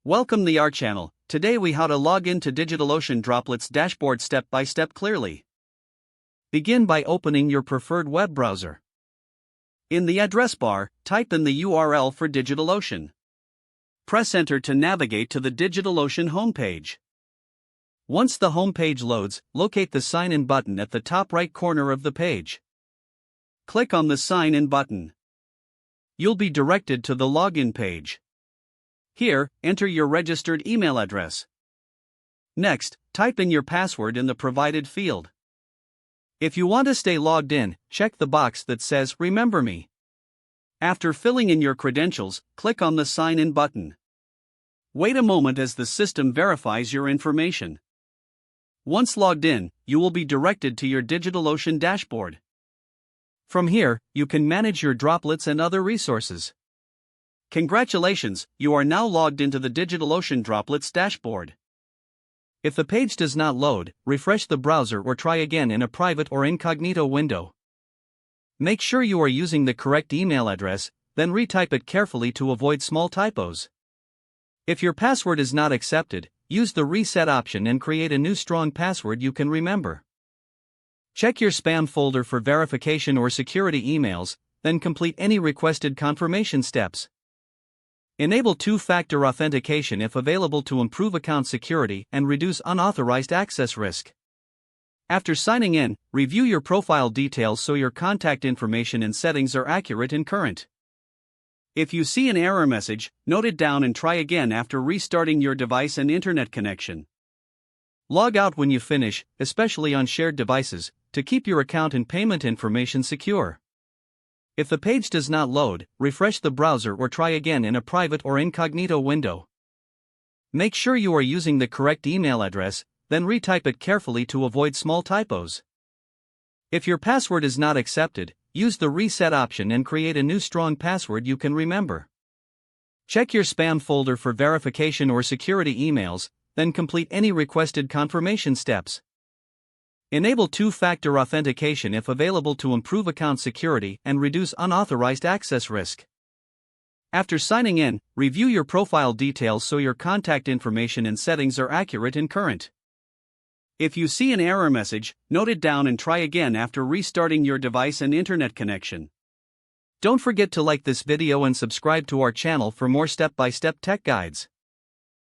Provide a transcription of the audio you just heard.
Welcome to our channel. Today we how to log into DigitalOcean Droplets dashboard step by step clearly. Begin by opening your preferred web browser. In the address bar, type in the URL for DigitalOcean. Press enter to navigate to the DigitalOcean homepage. Once the homepage loads, locate the sign in button at the top right corner of the page. Click on the sign in button. You'll be directed to the login page. Here, enter your registered email address. Next, type in your password in the provided field. If you want to stay logged in, check the box that says Remember Me. After filling in your credentials, click on the Sign In button. Wait a moment as the system verifies your information. Once logged in, you will be directed to your DigitalOcean dashboard. From here, you can manage your droplets and other resources. Congratulations, you are now logged into the DigitalOcean Droplets dashboard. If the page does not load, refresh the browser or try again in a private or incognito window. Make sure you are using the correct email address, then retype it carefully to avoid small typos. If your password is not accepted, use the reset option and create a new strong password you can remember. Check your spam folder for verification or security emails, then complete any requested confirmation steps. Enable two-factor authentication if available to improve account security and reduce unauthorized access risk. After signing in, review your profile details so your contact information and settings are accurate and current. If you see an error message, note it down and try again after restarting your device and internet connection. Log out when you finish, especially on shared devices, to keep your account and payment information secure. If the page does not load, refresh the browser or try again in a private or incognito window. Make sure you are using the correct email address, then retype it carefully to avoid small typos. If your password is not accepted, use the reset option and create a new strong password you can remember. Check your spam folder for verification or security emails, then complete any requested confirmation steps. Enable two-factor authentication if available to improve account security and reduce unauthorized access risk. After signing in, review your profile details so your contact information and settings are accurate and current. If you see an error message, note it down and try again after restarting your device and internet connection. Don't forget to like this video and subscribe to our channel for more step-by-step tech guides.